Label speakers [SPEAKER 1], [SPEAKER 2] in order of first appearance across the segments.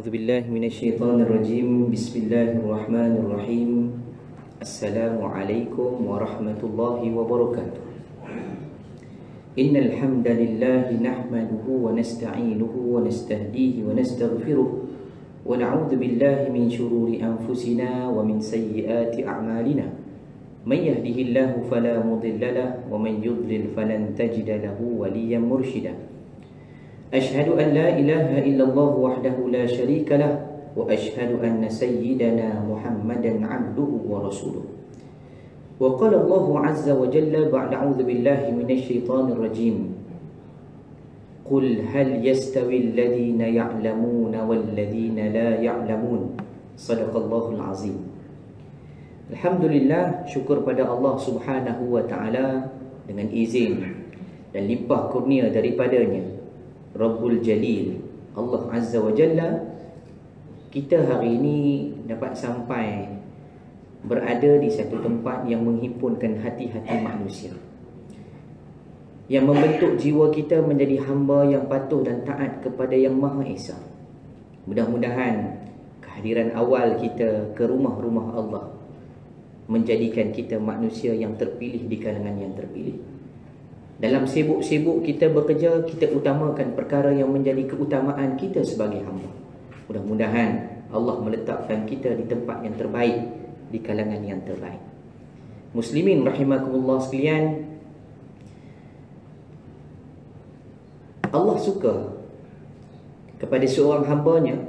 [SPEAKER 1] أعوذ بالله من الشيطان الرجيم بسم الله الرحمن الرحيم السلام عليكم ورحمة الله وبركاته إن الحمد لله نحمده ونستعينه ونستهديه ونستغفره ونعوذ بالله من شرور أنفسنا ومن سيئات أعمالنا من يهده الله فلا مضل له ومن يضلل فلن تجد له وليا مرشدا أشهد أن لا إله إلا الله وحده لا شريك له وأشهد أن سيدنا محمدا عبده ورسوله وقال الله عز وجل بعد أعوذ بالله من الشيطان الرجيم قل هل يستوي الذين يعلمون والذين لا يعلمون صدق الله العظيم. Alhamdulillah, syukur pada Allah Subhanahu wa taala dengan izin dan limpah kurnia daripadanya Rabbul Jalil Allah Azza wa Jalla, kita hari ini dapat sampai berada di satu tempat yang menghimpunkan hati-hati manusia, yang membentuk jiwa kita menjadi hamba yang patuh dan taat kepada Yang Maha Esa. Mudah-mudahan kehadiran awal kita ke rumah-rumah Allah menjadikan kita manusia yang terpilih di kalangan yang terpilih. Dalam sibuk-sibuk kita bekerja, kita utamakan perkara yang menjadi keutamaan kita sebagai hamba. Mudah-mudahan Allah meletakkan kita di tempat yang terbaik, di kalangan yang terbaik. Muslimin rahimakumullah sekalian, Allah suka kepada seorang hambanya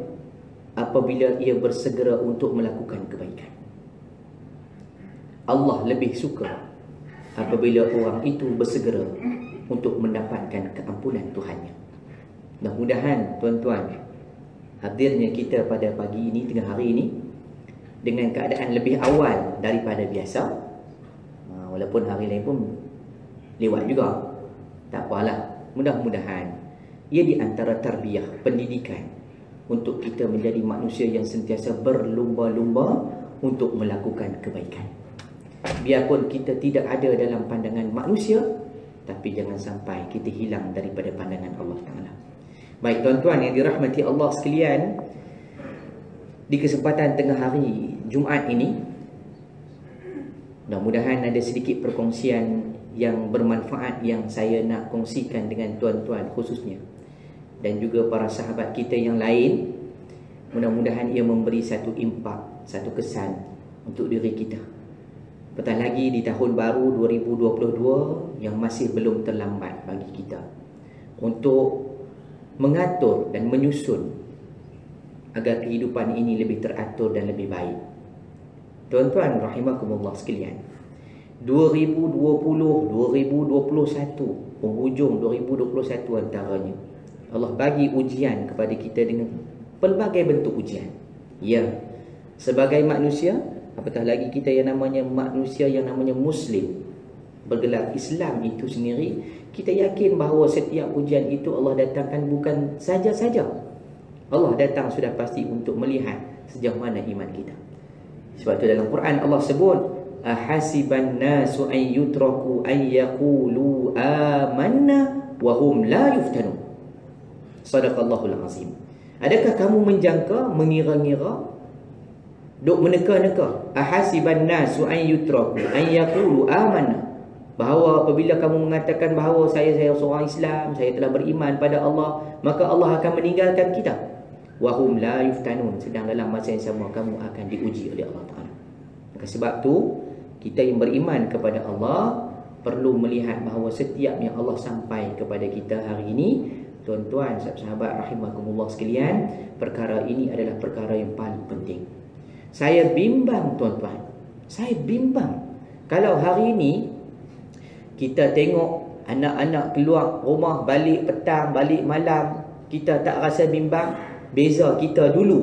[SPEAKER 1] apabila ia bersegera untuk melakukan kebaikan. Allah lebih suka apabila orang itu bersegera untuk mendapatkan keampunan Tuhannya. Mudah-mudahan tuan-tuan, hadirnya kita pada pagi ini, tengah hari ini, dengan keadaan lebih awal daripada biasa. Walaupun hari lain pun lewat juga, tak apalah. Mudah-mudahan ia di antara tarbiyah, pendidikan untuk kita menjadi manusia yang sentiasa berlumba-lumba untuk melakukan kebaikan. Biarpun kita tidak ada dalam pandangan manusia, tapi jangan sampai kita hilang daripada pandangan Allah Ta'ala. Baik tuan-tuan yang dirahmati Allah sekalian, di kesempatan tengah hari Jumaat ini, mudah-mudahan ada sedikit perkongsian yang bermanfaat yang saya nak kongsikan dengan tuan-tuan khususnya, dan juga para sahabat kita yang lain. Mudah-mudahan ia memberi satu impak, satu kesan untuk diri kita. Apatah lagi di tahun baru 2022 yang masih belum terlambat bagi kita untuk mengatur dan menyusun agar kehidupan ini lebih teratur dan lebih baik. Tuan-tuan rahimakumullah sekalian, 2020, 2021, penghujung 2021 antaranya, Allah bagi ujian kepada kita dengan pelbagai bentuk ujian. Ya, sebagai manusia, apatah lagi kita yang namanya manusia yang namanya Muslim, bergelar Islam itu sendiri, kita yakin bahawa setiap ujian itu Allah datangkan bukan saja-saja. Allah datang sudah pasti untuk melihat sejauh mana iman kita. Sebab itu dalam Quran Allah sebut, ahasiban nasu an yutraku an yaqulu amanna wa hum la yuftanun. Sadaqallahul azim. Adakah kamu menjangka, mengira-ngira, duk meneka-neka, ahasiban nasu an yutraku an yaqulu amanna, bahawa apabila kamu mengatakan bahawa saya seorang Islam, saya telah beriman pada Allah, maka Allah akan meninggalkan kita. Wa hum la yuftanun, sedang dalam masa yang sama kamu akan diuji oleh Allah Taala. Maka sebab tu kita yang beriman kepada Allah perlu melihat bahawa setiap yang Allah sampai kepada kita hari ini, tuan-tuan sahabat rahimakumullah sekalian, perkara ini adalah perkara yang paling penting. Saya bimbang tuan-tuan, saya bimbang kalau hari ini kita tengok anak-anak keluar rumah, balik petang, balik malam, kita tak rasa bimbang. Beza kita dulu,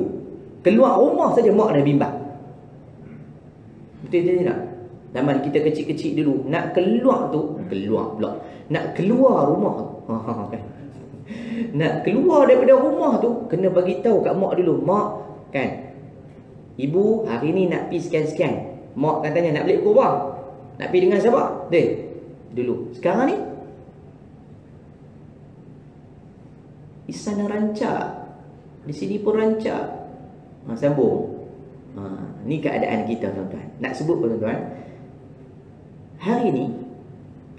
[SPEAKER 1] keluar rumah saja mak dah bimbang. Betul tak? Zaman kita kecil-kecil dulu, nak keluar tu, keluar pula, nak keluar rumah kan? Nak keluar daripada rumah tu, kena bagi tahu kat mak dulu. Mak, kan, ibu hari ni nak pergi sekian-sekian. Mak kan tanya, nak beli kurang? Nak pergi dengan siapa? Dulu. Sekarang ni istana rancak. Di sini pun rancak. Sambung. Ni keadaan kita tuan-tuan. Nak sebut tuan-tuan, hari ni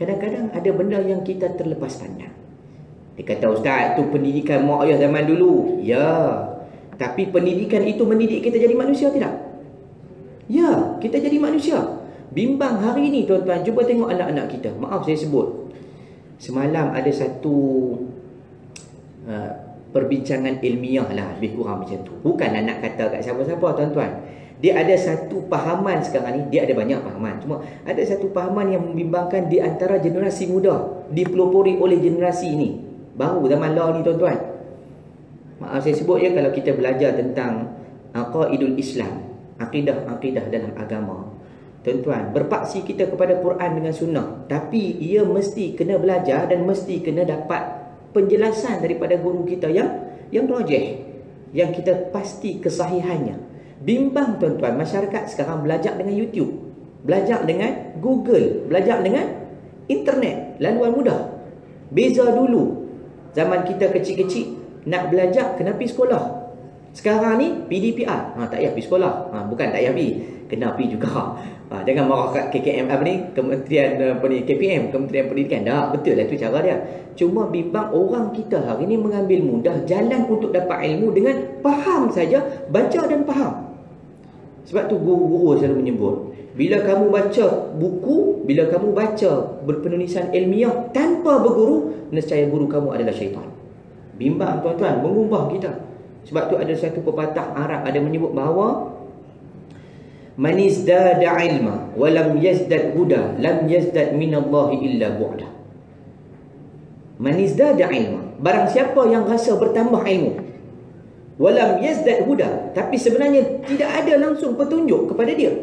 [SPEAKER 1] kadang-kadang ada benda yang kita terlepas pandang. Dia kata, ustaz, tu pendidikan mak ayah zaman dulu. Ya, tapi pendidikan itu mendidik kita jadi manusia tidak? Ya, kita jadi manusia. Bimbang hari ni tuan-tuan, cuba tengok anak-anak kita. Maaf saya sebut, semalam ada satu perbincangan ilmiah lah, lebih kurang macam tu. Bukanlah nak kata kat siapa-siapa tuan-tuan. Dia ada satu pahaman sekarang ni, dia ada banyak pahaman. Cuma ada satu pahaman yang membimbangkan di antara generasi muda, dipelopori oleh generasi ini. Baru zaman law ni tuan-tuan. Maaf saya sebut ya, kalau kita belajar tentang aqaidul Islam, akidah-akidah dalam agama, tuan-tuan, berpaksi kita kepada Quran dengan sunnah. Tapi ia mesti kena belajar dan mesti kena dapat penjelasan daripada guru kita yang rajih, yang kita pasti kesahihannya. Bimbang tuan-tuan, masyarakat sekarang belajar dengan YouTube, belajar dengan Google, belajar dengan internet, laluan mudah. Beza dulu, zaman kita kecil-kecil nak belajar kena pergi sekolah. Sekarang ni PDPR, tak payah pergi sekolah. Bukan tak payah pergi, kena pergi juga. Jangan marah kat KKM apa ni, Kementerian apa ni, KPM, Kementerian Pendidikan. Dah betul lah tu cara dia. Cuma bimbang orang kita hari ni mengambil mudah jalan untuk dapat ilmu dengan faham saja, baca dan faham. Sebab tu guru-guru selalu menyebut, bila kamu baca buku, bila kamu baca berpenulisan ilmiah tanpa berguru, nescaya guru kamu adalah syaitan. Bimbang tuan-tuan, mengubah kita. Sebab tu ada satu pepatah Arab ada menyebut bahawa man izdada ilma wa lam yazdad huda lam yazdad minallahi illa bu'da. Man izdada ilma, barang siapa yang rasa bertambah ilmu, wa lam yazdad huda, tapi sebenarnya tidak ada langsung petunjuk kepada dia,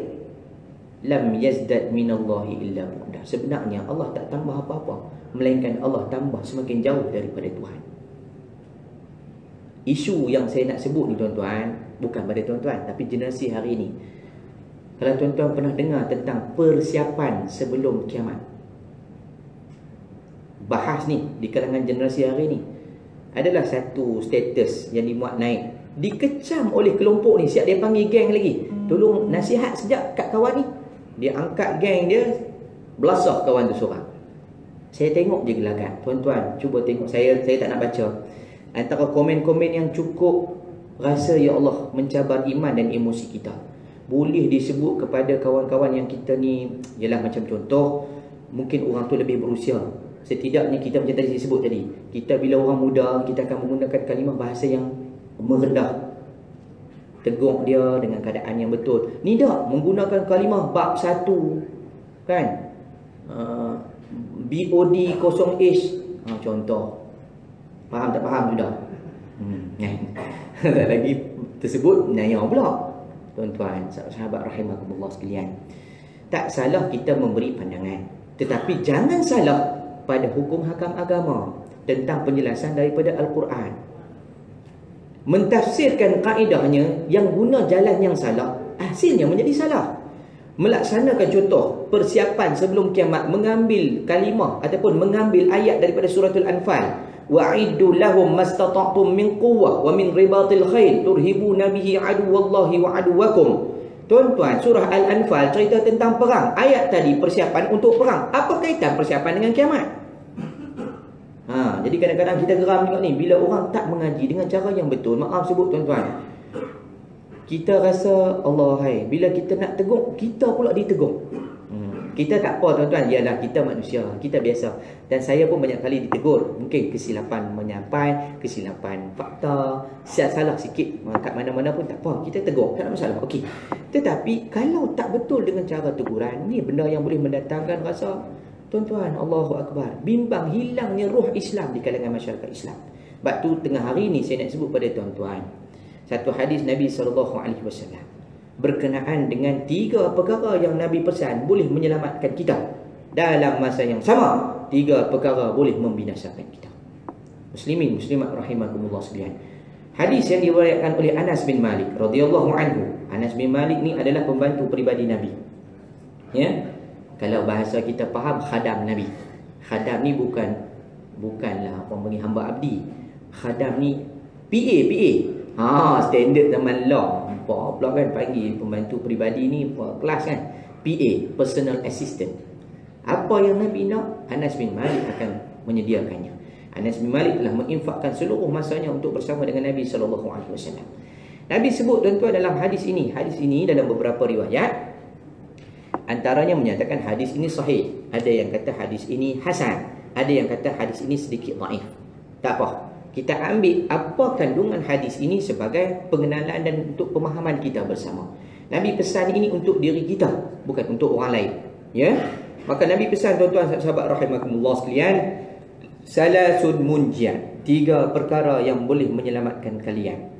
[SPEAKER 1] lam yazdad minallahi illa bu'da. Sebenarnya Allah tak tambah apa-apa, melainkan Allah tambah semakin jauh daripada Tuhan. Isu yang saya nak sebut ni tuan-tuan, bukan pada tuan-tuan, tapi generasi hari ini. Kalau tuan-tuan pernah dengar tentang persiapan sebelum kiamat, bahas ni di kalangan generasi hari ni, adalah satu status yang dimuat naik, dikecam oleh kelompok ni. Siap dia panggil geng lagi, tolong nasihat sekejap kat kawan ni. Dia angkat geng dia, belasah kawan tu seorang. Saya tengok je gelagat. Tuan-tuan, cuba tengok. Saya tak nak baca. Antara komen-komen yang cukup rasa ya Allah mencabar iman dan emosi kita. Boleh disebut kepada kawan-kawan yang kita ni, ialah macam contoh, mungkin orang tu lebih berusia. Setidaknya kita macam tadi saya sebut tadi, kita bila orang muda, kita akan menggunakan kalimah bahasa yang merendah, tegur dia dengan keadaan yang betul. Ni tak, menggunakan kalimah bab 1 kan, BOD 0H, contoh. Faham tak faham sudah? Tak lagi tersebut naya pula. Tuan-tuan, sahabat rahimakumullah sekalian, tak salah kita memberi pandangan, tetapi jangan salah pada hukum hakam agama tentang penjelasan daripada Al-Quran. Mentafsirkan kaedahnya yang guna jalan yang salah, hasilnya menjadi salah. Melaksanakan contoh persiapan sebelum kiamat, mengambil kalimah ataupun mengambil ayat daripada suratul Anfal, wa'iddu lahum mastata'tum min quwwah wa min ribatil khail turhibuna bihi aduwallahi wa aduwakum. Tuan-tuan, surah Al-Anfal cerita tentang perang. Ayat tadi persiapan untuk perang. Apa kaitan persiapan dengan kiamat? Jadi kadang-kadang kita geram tengok ni, bila orang tak mengaji dengan cara yang betul. Maaf sebut tuan-tuan, kita rasa Allah, bila kita nak tegur, kita pula ditegur. Kita tak apa tuan-tuan, ialah kita manusia, kita biasa. Dan saya pun banyak kali ditegur. Mungkin kesilapan menyampai, kesilapan fakta, salah sikit kat mana-mana pun tak apa, kita tegur, tak ada masalah. Okey. Tetapi kalau tak betul dengan cara teguran, ni benda yang boleh mendatangkan rasa, tuan-tuan, Allahu Akbar, bimbang, hilangnya roh Islam di kalangan masyarakat Islam. Sebab tu tengah hari ni saya nak sebut pada tuan-tuan satu hadis Nabi SAW berkenaan dengan 3 perkara yang Nabi pesan boleh menyelamatkan kita dalam masa yang sama. 3 perkara boleh membinasakan kita. Muslimin, muslimat rahimakumullah sekalian. Hadis yang diriwayatkan oleh Anas bin Malik radhiyallahu anhu. Anas bin Malik ni adalah pembantu peribadi Nabi. Ya. Kalau bahasa kita faham, khadam Nabi. Khadam ni bukanlah apa panggil hamba abdi. Khadam ni PA. Standard zaman law. Apa pula kan panggil pembantu peribadi ni kelas kan. PA, personal assistant. Apa yang Nabi nak, Anas bin Malik akan menyediakannya. Anas bin Malik telah menginfakkan seluruh masanya untuk bersama dengan Nabi SAW. Nabi sebut tuan-tuan dalam hadis ini dalam beberapa riwayat, antaranya menyatakan hadis ini sahih. Ada yang kata hadis ini hasan, ada yang kata hadis ini sedikit dhaif. Tak apa, kita ambil apa kandungan hadis ini sebagai pengenalan dan untuk pemahaman kita bersama. Nabi pesan ini untuk diri kita, bukan untuk orang lain. Ya, maka Nabi pesan tuan-tuan sahabat rahimakumullah sekalian, salasun munjiat, 3 perkara yang boleh menyelamatkan kalian.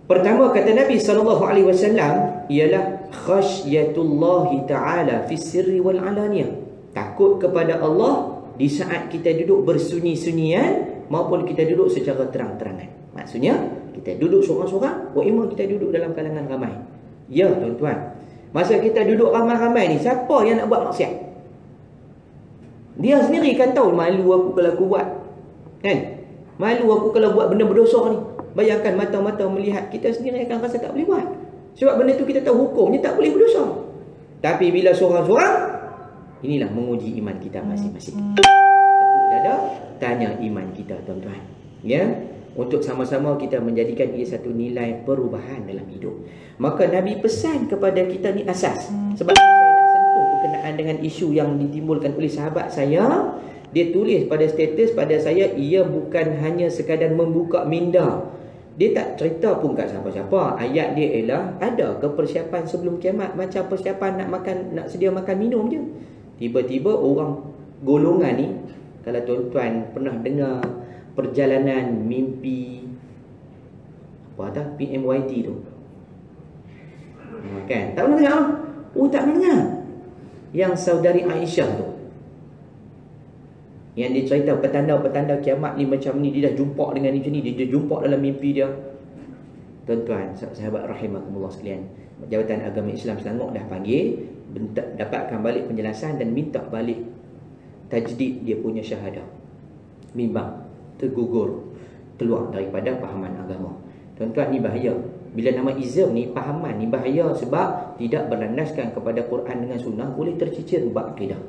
[SPEAKER 1] Pertama kata Nabi SAW ialah khasyatullah ta'ala fi sirri wal alaniyah. Takut kepada Allah di saat kita duduk bersunyi-sunyian maupun kita duduk secara terang-terangan. Maksudnya kita duduk seorang-seorang, imam kita duduk dalam kalangan ramai. Ya tuan-tuan, masa kita duduk ramai-ramai ni, siapa yang nak buat maksiat? Dia sendiri kan tahu, malu aku kalau aku buat, kan? Malu aku kalau buat benda berdosa ni. Bayangkan mata-mata melihat, kita sendiri akan rasa tak boleh buat. Sebab benda tu kita tahu hukumnya tak boleh berdosa. Tapi bila seorang-seorang, inilah menguji iman kita masing-masing. Tepuk dada, tanya iman kita tuan-tuan. Ya, untuk sama-sama kita menjadikan ia satu nilai perubahan dalam hidup. Maka Nabi pesan kepada kita ni asas. Sebab saya nak sentuh berkenaan dengan isu yang ditimbulkan oleh sahabat saya. Dia tulis pada status pada saya, ia bukan hanya sekadar membuka minda. Dia tak cerita pun kat siapa-siapa. Ayat dia ialah ada ke persiapan sebelum kiamat, macam persiapan nak makan, nak sedia makan minum je. Tiba-tiba orang golongan ni, kalau tuan-tuan pernah dengar perjalanan mimpi apa dah PMYT tu, kan? Tak pernah dengar? Tak pernah dengar. Yang saudari Aisyah tu, yang dia cerita petanda-petanda kiamat ni macam ni, dia dah jumpa dengan ni macam ni, dia jumpa dalam mimpi dia. Tuan-tuan, sahabat rahimakumullah sekalian, Jabatan Agama Islam Selangor dah panggil, dapatkan balik penjelasan dan minta balik tajdid dia punya syahadah. Bimbang, tergugur, keluar daripada pahaman agama. Tuan-tuan, ni bahaya. Bila nama izam ni, pahaman ni bahaya sebab tidak berlandaskan kepada Quran dengan sunnah, boleh tercicir bab akidah.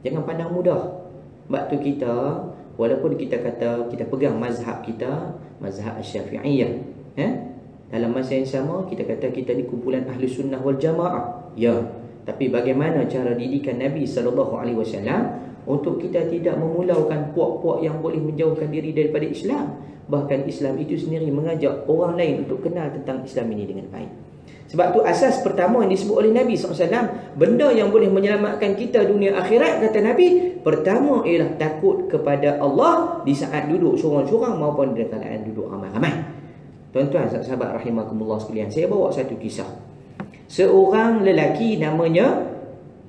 [SPEAKER 1] Jangan pandang mudah. Sebab tu kita, walaupun kita kata kita pegang mazhab kita, mazhab Syafi'iyah, dalam masa yang sama kita kata kita ni kumpulan ahli sunnah wal jamaah. Ya, tapi bagaimana cara didikan Nabi SAW untuk kita tidak memulaukan puak-puak yang boleh menjauhkan diri daripada Islam. Bahkan Islam itu sendiri mengajak orang lain untuk kenal tentang Islam ini dengan baik. Sebab tu asas pertama yang disebut oleh Nabi SAW, benda yang boleh menyelamatkan kita dunia akhirat, kata Nabi, pertama ialah takut kepada Allah di saat duduk seorang-seorang maupun di kalangan duduk ramai-ramai. Tuan-tuan sahabat rahimakumullah sekalian, saya bawa satu kisah. Seorang lelaki namanya,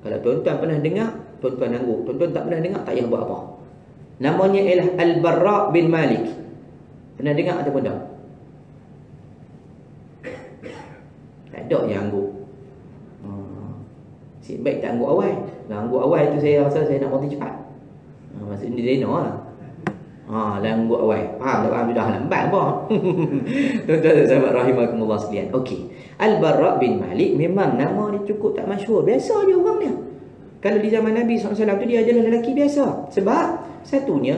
[SPEAKER 1] kalau tuan-tuan pernah dengar, tuan-tuan nanggung. Tuan-tuan tak pernah dengar, tak payah buat apa. Namanya ialah Al-Barra bin Malik. Pernah dengar ataupun tak? Tak ada yang angguk. Si baik tak angguk awal. Kalau angguk awal tu saya rasa saya nak berhenti cepat. Maksudnya dia rena lah. Lah angguk awal. Faham tak? Faham sudah lambat apa? Tuan-tuan sahabat rahimakumullah sekalian. Okey. Al-Barra bin Malik memang nama dia cukup tak masyhur. Biasa je orang dia. Kalau di zaman Nabi SAW tu dia adalah lelaki biasa. Sebab satunya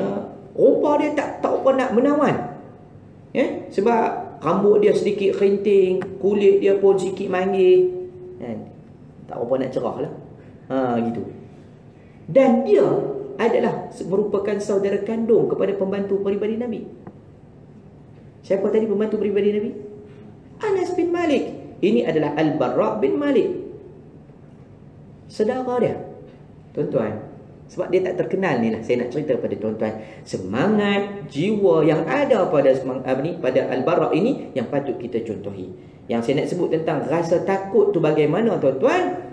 [SPEAKER 1] rupa dia tak apa nak menawan. Sebab rambut dia sedikit kerinting, kulit dia pun sikit manggil, tak apa nak cerah lah. Gitu. Dan dia adalah merupakan saudara kandung kepada pembantu peribadi Nabi. Siapa tadi pembantu peribadi Nabi? Anas bin Malik. Ini adalah Al-Barra bin Malik, saudara dia. Tuan-tuan, sebab dia tak terkenal ni lah, saya nak cerita pada tuan-tuan semangat jiwa yang ada pada pada Al-Barra ini yang patut kita contohi. Yang saya nak sebut tentang rasa takut tu bagaimana tuan-tuan,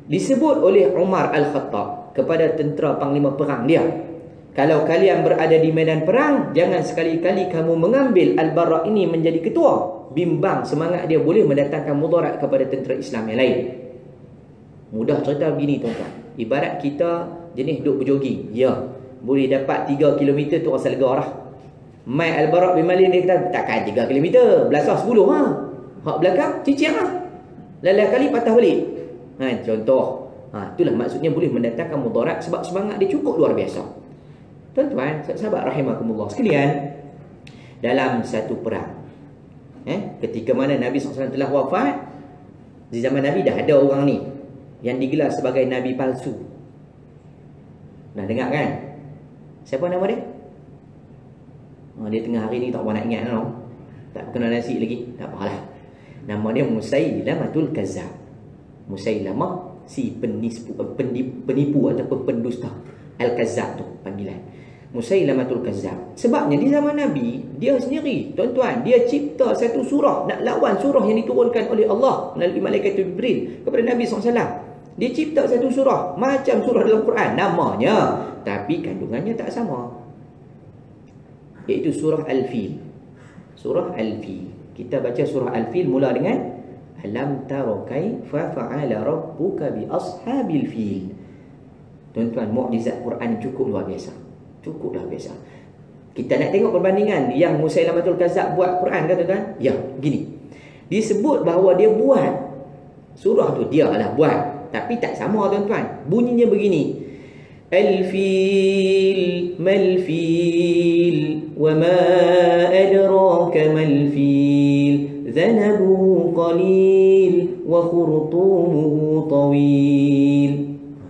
[SPEAKER 1] disebut oleh Umar Al-Khattab kepada tentera panglima perang dia, kalau kalian berada di medan perang, jangan sekali-kali kamu mengambil Al-Barra ini menjadi ketua. Bimbang semangat dia boleh mendatangkan mudarat kepada tentera Islam yang lain. Mudah cerita begini tuan-tuan, ibarat kita jenis duk berjoging. Ya, boleh dapat 3 km tu rasa lega lah. Mai Al-Bara' bin Malik dia kata takkan 3 kilometer, belasah 10 ha. Hak belakang cicing ha. Lain kali patah balik. Contoh. Itulah maksudnya boleh mendatangkan mudarat sebab semangat dia cukup luar biasa. Tuan-tuan, sahabat rahimakumullah sekalian, dalam satu perang, ketika mana Nabi SAW telah wafat, di zaman Nabi dah ada orang ni yang digelar sebagai Nabi palsu. Nah, dengar kan? Siapa nama dia? Dia tengah hari ni tak apa nak ingat tau. Tak kena nasi lagi. Tak apalah. Nama dia Musailamatul Kazzab. Musailamah si penipu ataupun pendusta. Al-Kazzab tu panggilan. Musailamatul Kazzab. Sebabnya di zaman Nabi, dia sendiri, tuan-tuan, dia cipta satu surah nak lawan surah yang diturunkan oleh Allah melalui malaikat Jibril kepada Nabi SAW. Dia cipta satu surah macam surah dalam Quran namanya, tapi kandungannya tak sama, iaitu surah Al-Fil. Surah Al-Fil. Kita baca surah Al-Fil mula dengan Alam tara kaifa fa'ala rabbuka bi ashabil fil. Tuan-tuan, mukjizat Quran cukup luar biasa. Cukup luar biasa. Kita nak tengok perbandingan yang Musailamatul Kazzab buat Quran kan tuan-tuan? Ya, begini. Disebut bahawa dia buat surah tu, dia lah buat, tapi tak sama tuan-tuan. Bunyinya begini. Al-fil mal-fil wa ma adraka mal-fil dhanabuhu qalil wa khurtumuhu tawil.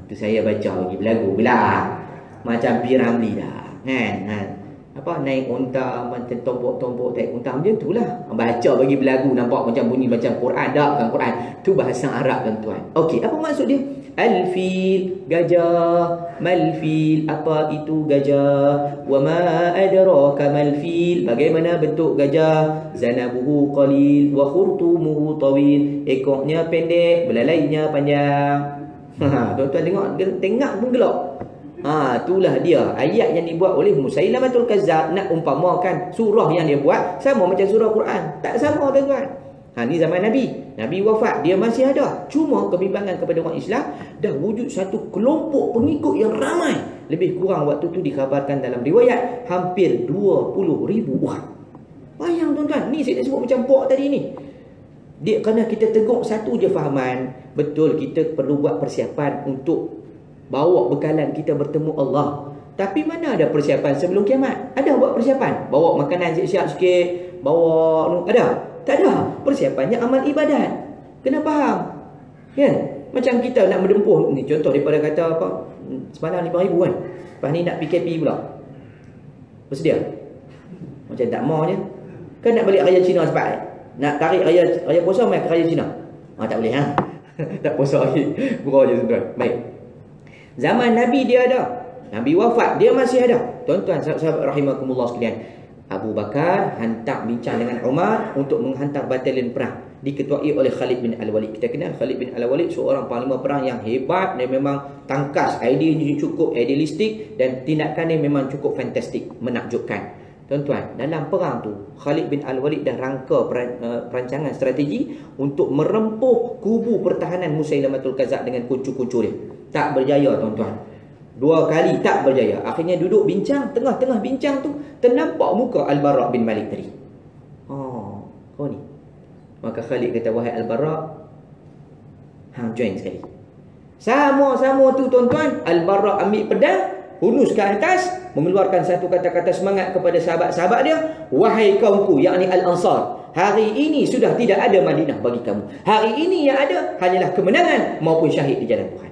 [SPEAKER 1] Itu saya baca bagi belagu belah macam Piramli dah kan. Apa naik unta macam tombok-tombok naik unta macam itulah. Baca bagi belagu nampak macam bunyi macam Quran. Tak bukan Quran, tu bahasa Arab tuan-tuan. Okey, apa maksud dia? Al-fil, gajah. Mal-fil, apa itu gajah? Wa ma adraka mal-fil, bagaimana bentuk gajah? Zanabuhu qalil wa khurtumuhu tawil, ekornya pendek, belalainya panjang. Tuan-tuan tengok pun gelap. Itulah dia ayat yang dibuat oleh Musailamatul Kazzab nak umpamakan surah yang dia buat sama macam surah Quran. Tak sama tuan-tuan. Ni zaman Nabi. Nabi wafat, dia masih ada. Cuma kebimbangan kepada orang Islam, dah wujud satu kelompok pengikut yang ramai. Lebih kurang waktu tu dikhabarkan dalam riwayat hampir 20,000 orang. Bayang tuan-tuan, ni saya dah sebut macam pok tadi ni. Dia kerana kita teguk satu je fahaman. Betul, kita perlu buat persiapan untuk bawa bekalan kita bertemu Allah. Tapi mana ada persiapan sebelum kiamat? Ada buat persiapan? Bawa makanan siap-siap sikit, bawa ada? Tak ada. Persiapannya amal ibadat. Kena faham. Kan? Macam kita nak mendempuh ni, contoh daripada kata apa? Semalam 5,000 kan. Lepas ni nak PKP pula. Bersedia? Macam tak mau je. Kan nak balik raya Cina cepat. Nak tarik raya puasa mai ke raya Cina. Tak boleh ha. Tak puasa lagi. Gurau je tuan-tuan. Baik. Zaman Nabi dia ada. Nabi wafat, dia masih ada. Tuan-tuan, sahabat rahimakumullah sekalian, Abu Bakar hantar bincang dengan Umar untuk menghantar batalion perang, diketuai oleh Khalid bin Al-Walid. Kita kenal Khalid bin Al-Walid seorang panglima perang yang hebat. Dia memang tangkas, idenya cukup idealistik dan tindakannya memang cukup fantastik, menakjubkan. Tuan-tuan, dalam perang tu Khalid bin Al-Walid dah rangka perancangan strategi untuk merempuh kubu pertahanan Musailamatul Kazzab dengan kuncu-kuncu dia. Tak berjaya tuan-tuan. 2 kali tak berjaya. Akhirnya duduk bincang, tengah-tengah bincang tu ternampak muka Al-Bara' bin Malik tadi. Kau ni. Maka Khalid kata, wahai Al-Bara', hang join sekali. Sama-sama tu tuan-tuan, Al-Bara' ambil pedang, hunus ke atas, mengeluarkan satu kata-kata semangat kepada sahabat-sahabat dia. Wahai kaumku, yakni Al-Ansar, hari ini sudah tidak ada Madinah bagi kamu. Hari ini yang ada hanyalah kemenangan maupun syahid di jalan Tuhan.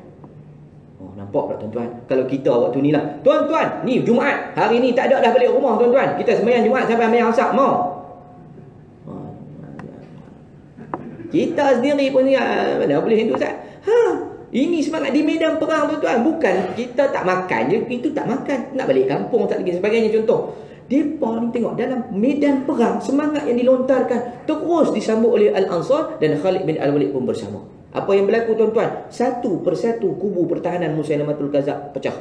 [SPEAKER 1] Nampak tak tuan-tuan? Kalau kita waktu ni lah, tuan-tuan, ni Jumaat, hari ni tak ada dah balik rumah tuan-tuan. Kita sembahyang Jumaat sampai sembahyang Asar, mau? Kita sendiri pun mana boleh itu Ustaz? Ini semangat di medan perang tuan-tuan. Bukan kita tak makan je, itu tak makan. Nak balik kampung tak lagi sebagainya contoh. Depa ni tengok dalam medan perang, semangat yang dilontarkan terus disambut oleh Al-Ansar dan Khalid bin Al-Walid pun bersama. Apa yang berlaku tuan-tuan? Satu persatu kubu pertahanan Musailamatul Kazzab pecah,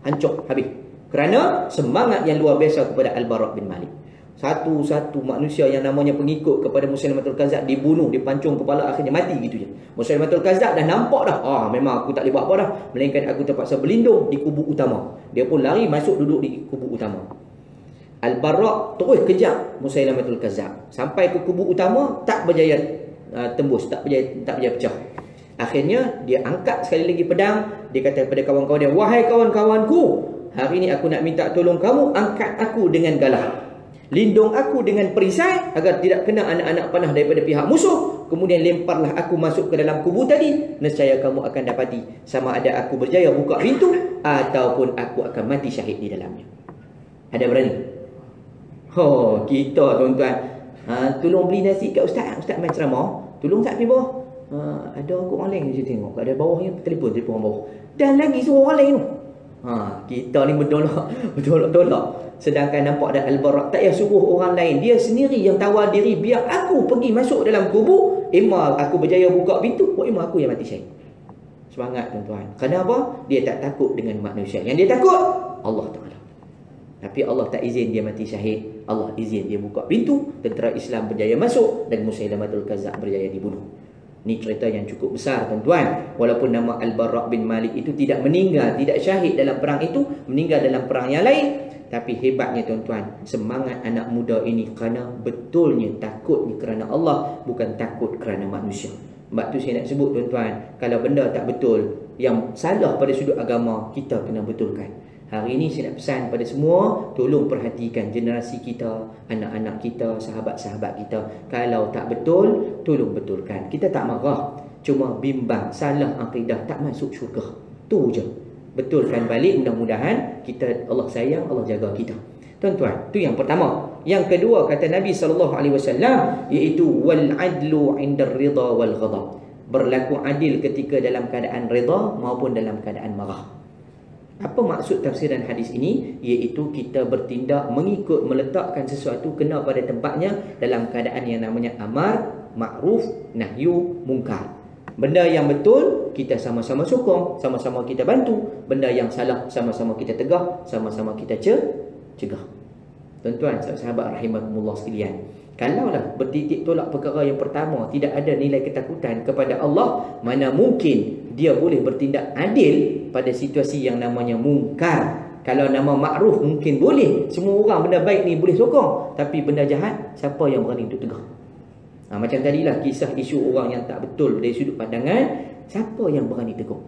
[SPEAKER 1] hancur, habis. Kerana semangat yang luar biasa kepada Al-Bara' bin Malik. Satu-satu manusia yang namanya pengikut kepada Musailamatul Kazzab dibunuh, dipancung kepala, akhirnya mati gitu je. Musailamatul Kazzab dah nampak dah, memang aku tak boleh buat apa dah, melainkan aku terpaksa berlindung di kubu utama. Dia pun lari masuk duduk di kubu utama. Al-Bara' terus kejar Musailamatul Kazzab sampai ke kubu utama, tak berjaya tembus, tak berjaya pecah. Akhirnya dia angkat sekali lagi pedang, dia kata kepada kawan-kawan dia, "Wahai kawan-kawanku, hari ini aku nak minta tolong kamu, angkat aku dengan galah. Lindung aku dengan perisai agar tidak kena anak-anak panah daripada pihak musuh. Kemudian lemparlah aku masuk ke dalam kubu tadi. Nescaya kamu akan dapati sama ada aku berjaya buka pintu ataupun aku akan mati syahid di dalamnya." Ada berani? Oh, kita tuan-tuan, tolong beli nasi kat ustaz. Ustaz main ceramah, tolong tak pergi bawah. Ada orang lain je tengok. Kat ada bawahnya telefon orang bawah. Dan lagi suruh orang lain tu. Kita ni bertolak. Sedangkan nampak ada Al-Bara' tak payah suruh orang lain, dia sendiri yang tawar diri, biar aku pergi masuk dalam kubur, imma aku berjaya buka pintu, imma aku yang mati syahid. Semangat tuan-tuan. Kenapa? Dia tak takut dengan manusia. Yang dia takut Allah Ta'ala. Tapi Allah tak izin dia mati syahid. Allah izin dia buka pintu, tentera Islam berjaya masuk dan Musailamatul Kazzab berjaya dibunuh. Ini cerita yang cukup besar tuan-tuan. Walaupun nama Al-Bara' bin Malik itu tidak meninggal, tidak syahid dalam perang itu, meninggal dalam perang yang lain, tapi hebatnya tuan-tuan, semangat anak muda ini kerana betulnya takutnya kerana Allah, bukan takut kerana manusia. Sebab tu saya nak sebut tuan-tuan, kalau benda tak betul, yang salah pada sudut agama, kita kena betulkan. Hari ini saya nak pesan pada semua, tolong perhatikan generasi kita, anak-anak kita, sahabat-sahabat kita. Kalau tak betul, tolong betulkan. Kita tak marah, cuma bimbang, salah akidah, tak masuk syurga. Tu je. Betulkan balik, mudah-mudahan kita, Allah sayang, Allah jaga kita. Tuan-tuan, tu yang pertama. Yang kedua kata Nabi SAW, iaitu wal adlu 'inda ridha wal ghadab. Berlaku adil ketika dalam keadaan rida maupun dalam keadaan marah. Apa maksud tafsiran hadis ini? Iaitu kita bertindak mengikut, meletakkan sesuatu kena pada tempatnya dalam keadaan yang namanya amar, ma'ruf, nahyu, mungkar. Benda yang betul, kita sama-sama sokong, sama-sama kita bantu. Benda yang salah, sama-sama kita tegah, sama-sama kita cegah. Tuan-tuan, sahabat rahimakumullah sekalian, kalaulah bertitik tolak perkara yang pertama, tidak ada nilai ketakutan kepada Allah, mana mungkin dia boleh bertindak adil pada situasi yang namanya mungkar. Kalau nama ma'ruf mungkin boleh, semua orang benda baik ni boleh sokong, tapi benda jahat, siapa yang berani untuk tegah? Macam tadilah kisah isu orang yang tak betul dari sudut pandangan, siapa yang berani tegur?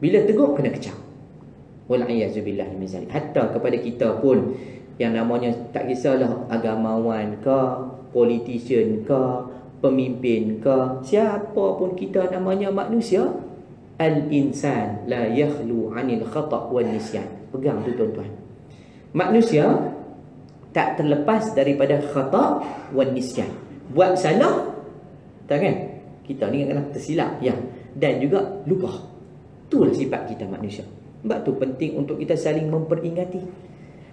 [SPEAKER 1] Bila tegur, kena kecam. Wal'iyyazubillah min zalik. Hatta kepada kita pun, yang namanya tak kisahlah agamawan ke, politician ke, pemimpin ke, siapa pun kita namanya manusia, al-insan la yakhlu 'anil khata' wan nisyan. Pegang tu tuan-tuan. Manusia tak terlepas daripada khata' wan nisyan. Buat salah, tak kan? Kita ni kadang-kadang tersilap, ya. Dan juga lupa. Itulah sifat kita manusia. Sebab tu penting untuk kita saling memperingati.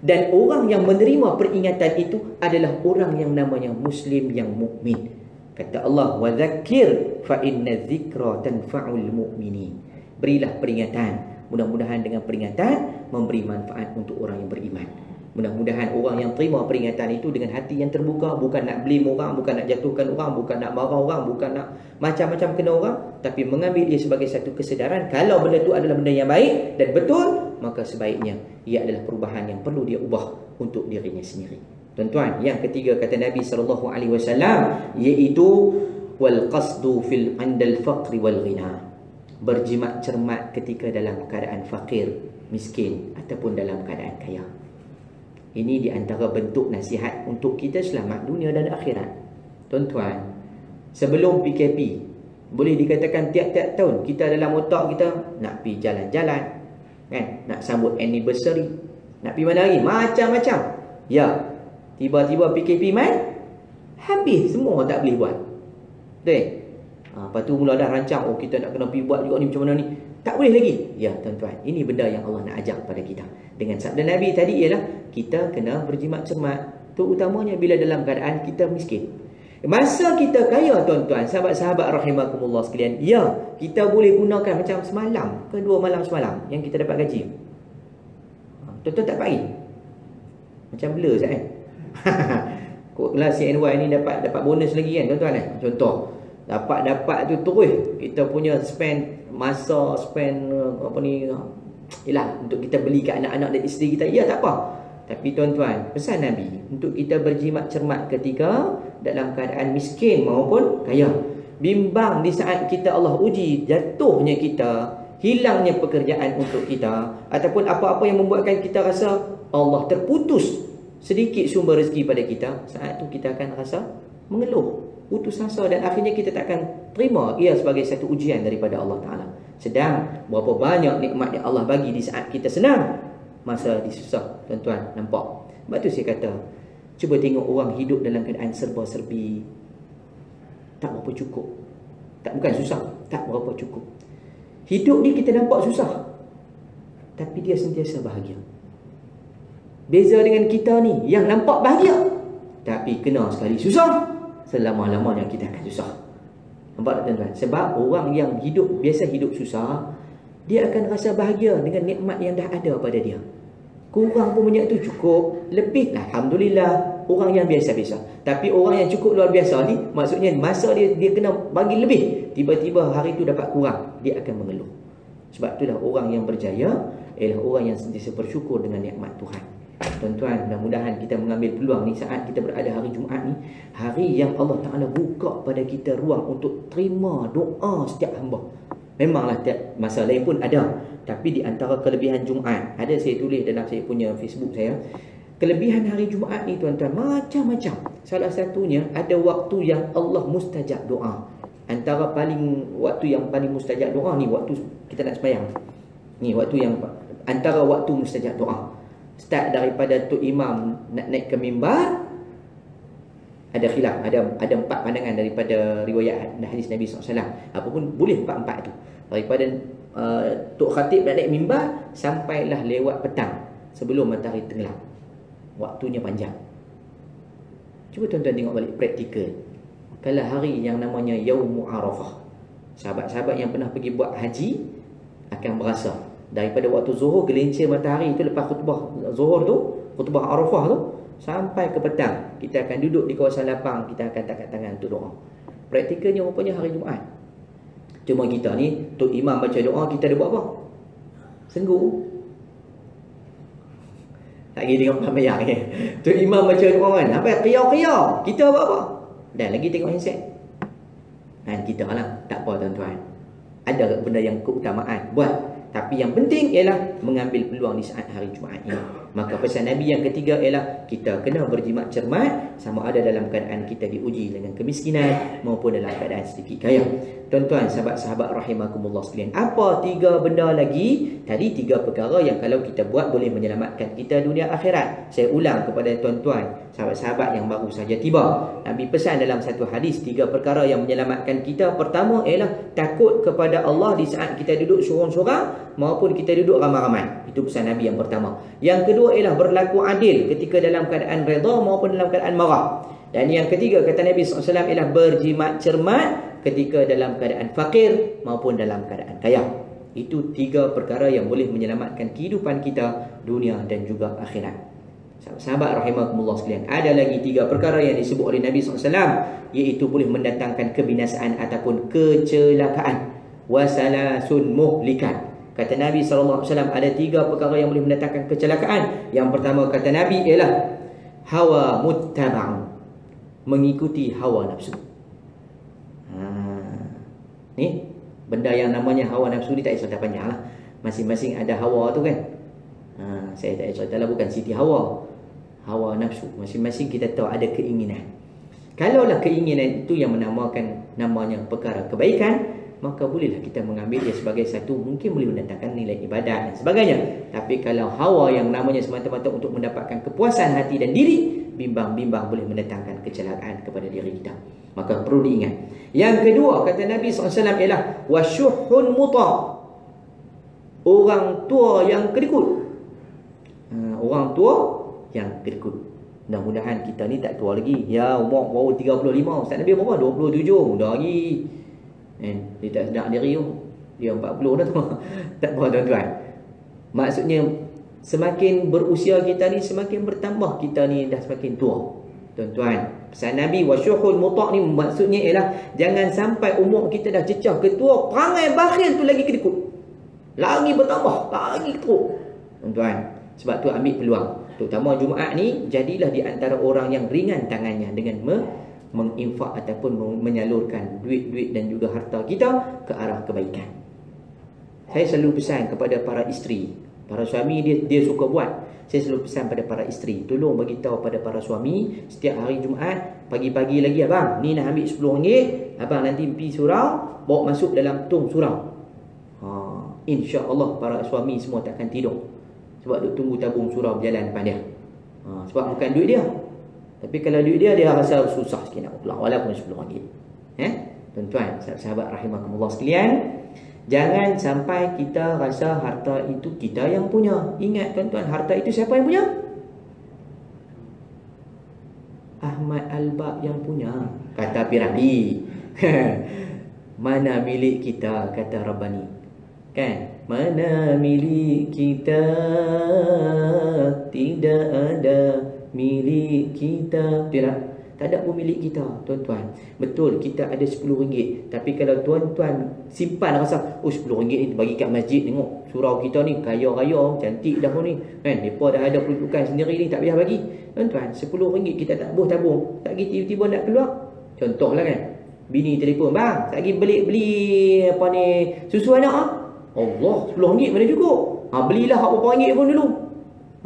[SPEAKER 1] Dan orang yang menerima peringatan itu adalah orang yang namanya Muslim yang mukmin. Kata Allah, wa dzakir fa inna dzikra tanfa'ul mu'minin. Berilah peringatan. Mudah-mudahan dengan peringatan memberi manfaat untuk orang yang beriman. Mudah-mudahan orang yang terima peringatan itu dengan hati yang terbuka, bukan nak blame orang, bukan nak jatuhkan orang, bukan nak marah orang, bukan nak macam-macam kena orang, tapi mengambil ia sebagai satu kesedaran. Kalau benda itu adalah benda yang baik dan betul, maka sebaiknya ia adalah perubahan yang perlu dia ubah untuk dirinya sendiri. Tuan-tuan, yang ketiga kata Nabi SAW, iaitu wal qasdu fil 'indal faqri wal ghina. Berjimat cermat ketika dalam keadaan fakir, miskin ataupun dalam keadaan kaya. Ini di antara bentuk nasihat untuk kita selamat dunia dan akhirat. Tuan-tuan, sebelum PKP, boleh dikatakan tiap-tiap tahun kita dalam otak kita nak pergi jalan-jalan, kan? Nak sambut anniversary, nak pergi mana lagi? Macam-macam. Ya, tiba-tiba PKP main, habis semua tak boleh buat. Betul? Lepas tu mula dah rancang, kita nak kena pergi buat juga ni macam mana ni. Tak boleh lagi. Ya tuan-tuan, ini benda yang Allah nak ajak pada kita. Dengan sabda Nabi tadi ialah kita kena berjimat cermat, terutamanya bila dalam keadaan kita miskin. Masa kita kaya tuan-tuan, sahabat-sahabat rahimakumullah sekalian, ya, kita boleh gunakan macam semalam ke 2 malam semalam yang kita dapat gaji. Tuan-tuan tak pagi. Macam blur Ustaz kan. Kalau CNY ni dapat bonus lagi kan tuan-tuan kan. Contoh, dapat tu terus kita punya spend masa, spend apa ni, ialah untuk kita beli kat anak-anak dan isteri kita. Ya, tak apa. Tapi tuan-tuan, pesan Nabi untuk kita berjimat cermat ketika dalam keadaan miskin maupun kaya. Bimbang di saat kita Allah uji, jatuhnya kita, hilangnya pekerjaan untuk kita, ataupun apa-apa yang membuatkan kita rasa Allah terputus sedikit sumber rezeki pada kita. Saat tu kita akan rasa mengeluh, putus asa, dan akhirnya kita tak akan terima ia sebagai satu ujian daripada Allah Ta'ala. Sedang berapa banyak nikmat yang Allah bagi di saat kita senang, masa disusah. Tuan-tuan nampak? Sebab tu saya kata, cuba tengok orang hidup dalam keadaan serba-serbi, tak berapa cukup. Bukan susah, tak berapa cukup. Hidup ni kita nampak susah, tapi dia sentiasa bahagia. Beza dengan kita ni yang nampak bahagia, tapi kena sekali susah, selama-lamanya kita akan susah. Nampak tak tuan-tuan? Sebab orang yang biasa hidup susah, dia akan rasa bahagia dengan nikmat yang dah ada pada dia. Kurang pun banyak tu cukup, lebih lah alhamdulillah, orang yang biasa-biasa. Tapi orang yang cukup luar biasa ni, maksudnya masa dia kena bagi lebih, tiba-tiba hari tu dapat kurang, dia akan mengeluh. Sebab itulah orang yang berjaya ialah orang yang sentiasa bersyukur dengan nikmat Tuhan. Tuan-tuan, mudah-mudahan kita mengambil peluang ni saat kita berada hari Jumaat ni, hari yang Allah Ta'ala buka pada kita ruang untuk terima doa setiap hamba. Memanglah tiap masa lain pun ada, tapi di antara kelebihan Jumaat, ada saya tulis dalam saya punya Facebook saya, kelebihan hari Jumaat ni tuan-tuan macam-macam. Salah satunya ada waktu yang Allah mustajab doa. Antara waktu yang paling mustajab doa ni waktu kita nak sembahyang. Ni waktu yang antara waktu mustajab doa. Start daripada Tok Imam nak naik ke mimbar, ada khilaf, ada 4 pandangan daripada riwayat hadis Nabi SAW. Apapun boleh 4 tu. Daripada Tok Khatib nak naik mimbar sampailah lewat petang sebelum matahari tenggelam. Waktunya panjang. Cuba tuan-tuan tengok balik praktikal. Kalau hari yang namanya Yaumul Arafah, sahabat-sahabat yang pernah pergi buat haji akan berasa daripada waktu zuhur gelincir matahari itu, lepas khutbah zuhur tu, khutbah Arafah tu, sampai ke petang kita akan duduk di kawasan lapang, kita akan angkat tangan untuk doa. Praktikalnya rupanya hari Jumaat. Cuma kita ni Tok Imam baca doa, kita ada buat apa? Sengguh. Lagi tengok pamayang ya. Tok Imam baca doa kan, apa qiyau-qiyau, kita buat apa? Dan lagi tengok handset. Dan kita lah, tak apa tuan-tuan. Ada benda yang keutamaan buat. Tapi yang penting ialah mengambil peluang di saat hari Jumaat ini. Maka pesan Nabi yang ketiga ialah kita kena berjimat cermat, sama ada dalam keadaan kita diuji dengan kemiskinan maupun dalam keadaan sedikit kaya. Tuan-tuan, sahabat-sahabat rahimakumullah sekalian, apa 3 benda lagi? Tadi 3 perkara yang kalau kita buat boleh menyelamatkan kita dunia akhirat. Saya ulang kepada tuan-tuan, sahabat-sahabat yang baru saja tiba. Nabi pesan dalam satu hadis 3 perkara yang menyelamatkan kita. Pertama ialah takut kepada Allah di saat kita duduk sorang-sorang maupun kita duduk ramai-ramai. Itu pesan Nabi yang pertama. Yang kedua ialah berlaku adil ketika dalam keadaan redha maupun dalam keadaan marah. Dan yang ketiga kata Nabi SAW ialah berjimat cermat ketika dalam keadaan fakir maupun dalam keadaan kaya. Itu 3 perkara yang boleh menyelamatkan kehidupan kita dunia dan juga akhirat. Sahabat rahimakumullah sekalian, ada lagi 3 perkara yang disebut oleh Nabi SAW, iaitu boleh mendatangkan kebinasaan ataupun kecelakaan. Wasalasun muhlikat. Kata Nabi SAW ada 3 perkara yang boleh mendatangkan kecelakaan. Yang pertama kata Nabi ialah hawa muttaba'un, mengikuti hawa nafsu. Ni benda yang namanya hawa nafsu ni tak payah cerita panjang lah. Masing-masing ada hawa tu kan. Saya tak payah cerita lah, bukan Siti Hawa. Hawa nafsu, masing-masing kita tahu ada keinginan. Kalaulah keinginan itu yang menamakan namanya perkara kebaikan, maka bolehlah kita mengambil dia sebagai satu, mungkin boleh mendatangkan nilai ibadat dan sebagainya. Tapi kalau hawa yang namanya semata-mata untuk mendapatkan kepuasan hati dan diri, bimbang-bimbang boleh mendatangkan kecelakaan kepada diri kita. Maka perlu diingat. Yang kedua kata Nabi SAW ialah wasyuhun muta', orang tua yang kedekut. Orang tua yang kedekut. Mudah-mudahan kita ni tak tua lagi. Ya, umur baru 35. Ustaz Nabi berapa? 27. Dah lagi. Dia tak sedar diri tu. Dia 40 dah tu. Tak apa tuan-tuan. Maksudnya semakin berusia kita ni, semakin bertambah kita ni dah semakin tua. Tuan-tuan, pesan Nabi wasyuhul muta' ni maksudnya ialah jangan sampai umur kita dah cecah ke tua, perangai bakhil tu lagi kedekut. Lagi bertambah, lagi teruk. Tuan-tuan, sebab tu ambil peluang. terutama Jumaat ni, jadilah di antara orang yang ringan tangannya dengan menginfak ataupun menyalurkan duit-duit dan juga harta kita ke arah kebaikan. Saya selalu pesan kepada para isteri, para suami dia suka buat. Saya selalu pesan pada para isteri, tolong bagi tahu pada para suami setiap hari Jumaat pagi-pagi lagi, abang ni nak ambil RM10, abang nanti pergi surau, bawa masuk dalam tong surau. InsyaAllah para suami semua takkan tidur, sebab duk tunggu tabung surau berjalan depan dia. Sebab bukan duit dia. Tapi kalau duit dia rasa susah sikit nak pulang walaupun RM10. Tuan-tuan, sahabat rahimakumullah sekalian, jangan sampai kita rasa harta itu kita yang punya. Ingat tuan-tuan, harta itu siapa yang punya? Ahmad Albab yang punya, kata Pirabi. Mana milik kita, kata Rabbani. Kan? Mana milik kita, tidak ada milik kita. Betul tak? Tak ada pun milik kita, tuan-tuan. Betul, kita ada RM10. Tapi kalau tuan-tuan simpan rasa, RM10 ni bagi kat masjid, tengok surau kita ni kaya-raya, cantik dah ni. Kan? Mereka dah ada peruntukan sendiri ni, tak payah bagi. Tuan-tuan, RM10 kita tak boleh tabung. Tak lagi tiba-tiba nak keluar. Contohlah kan, bini telefon, bang, tak lagi beli apa ni, susu anak Allah, RM10 mana cukup. Belilah berapa ringgit pun dulu.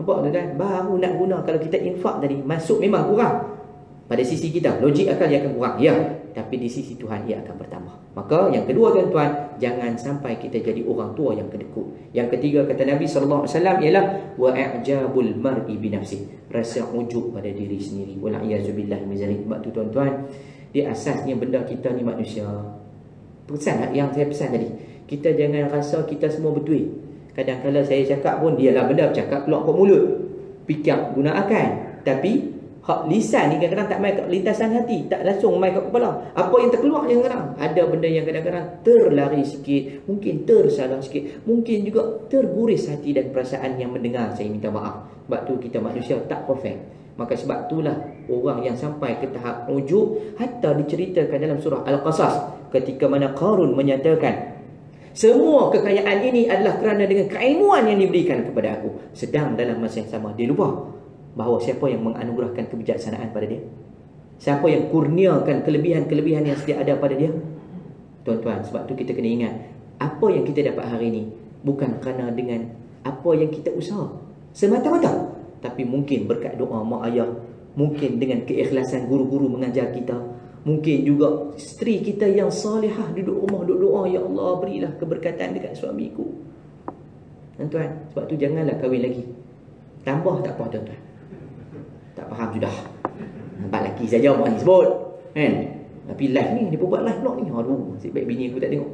[SPEAKER 1] Nampak tuan-tuan? Baru nak guna. Kalau kita infak tadi, masuk memang kurang. Pada sisi kita, logik akal dia akan kurang. Ya, tapi di sisi Tuhan ia akan bertambah. Maka yang kedua tuan-tuan, jangan sampai kita jadi orang tua yang kedekut. Yang ketiga kata Nabi SAW ialah wa'ajabul mar'i binafsih. Rasa ujub pada diri sendiri. Wal'iyazubillah min zalik. Sebab tu tuan-tuan, di asasnya benda kita ni manusia. Pesan yang saya pesan tadi, kita jangan rasa kita semua betul. Kadang-kadang saya cakap pun dialah benda bercakap keluar kat mulut, fikir guna akal. Tapi hak lisan ni kadang-kadang tak main kat lintasan hati, tak langsung main kat kepala. Apa yang terkeluar kadang-kadang, ada benda yang kadang-kadang terlari sikit, mungkin tersalah sikit, mungkin juga terguris hati dan perasaan yang mendengar. Saya minta maaf. Sebab tu kita manusia tak perfect. Maka sebab itulah orang yang sampai ke tahap ujub, hatta diceritakan dalam surah Al-Qasas, ketika mana Qarun menyatakan, semua kekayaan ini adalah kerana dengan keilmuan yang diberikan kepada aku. Sedang dalam masa yang sama dia lupa bahawa siapa yang menganugerahkan kebijaksanaan pada dia, siapa yang kurniakan kelebihan-kelebihan yang sedia ada pada dia. Tuan-tuan, sebab tu kita kena ingat, apa yang kita dapat hari ini bukan kerana dengan apa yang kita usaha semata-mata, tapi mungkin berkat doa mak ayah, mungkin dengan keikhlasan guru-guru mengajar kita, mungkin juga isteri kita yang salihah duduk rumah duduk doa, ya Allah berilah keberkatan dekat suamiku. Tuan-tuan, sebab tu janganlah kahwin lagi. Tambah tak apa tuan-tuan. Tak faham sudah. Nampak lelaki saja orang ni sebut. Kan? Tapi live ni, dia pun buat live pula ni. Aduh, nasib baik bini aku tak tengok.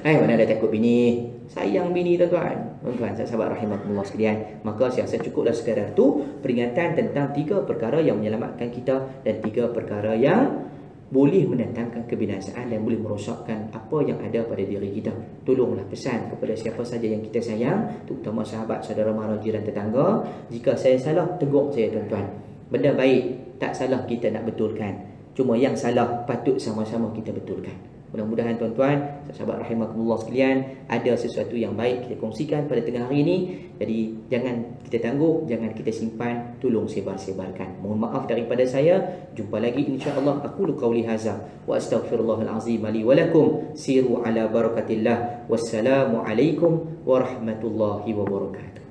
[SPEAKER 1] Mana ada takut bini. Sayang bini tuan-tuan. Tuan-tuan, sahabat rahimakumullah sekalian. Maka saya rasa cukuplah sekadar tu peringatan tentang 3 perkara yang menyelamatkan kita dan 3 perkara yang boleh mendatangkan kebinasaan dan boleh merosakkan apa yang ada pada diri kita. Tolonglah pesan kepada siapa saja yang kita sayang, terutama sahabat, saudara mara, jiran, tetangga. Jika saya salah, tegur saya tuan-tuan. Benda baik tak salah kita nak betulkan. Cuma yang salah patut sama-sama kita betulkan. Mudah-mudahan tuan-tuan, sahabat rahimakumullah sekalian, ada sesuatu yang baik kita kongsikan pada tengah hari ini. Jadi jangan kita tangguh, jangan kita simpan, tolong sebar-sebarkan. Mohon maaf daripada saya. Jumpa lagi insya-Allah. Aqulu qauli hadza wa astaghfirullahal azim li wa lakum. Siru ala barakatillah. Wassalamu alaikum warahmatullahi wabarakatuh.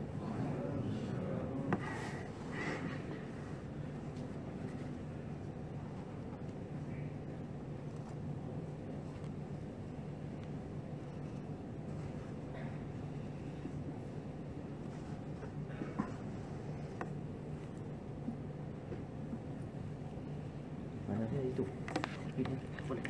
[SPEAKER 1] Mana dia itu? Ini boleh.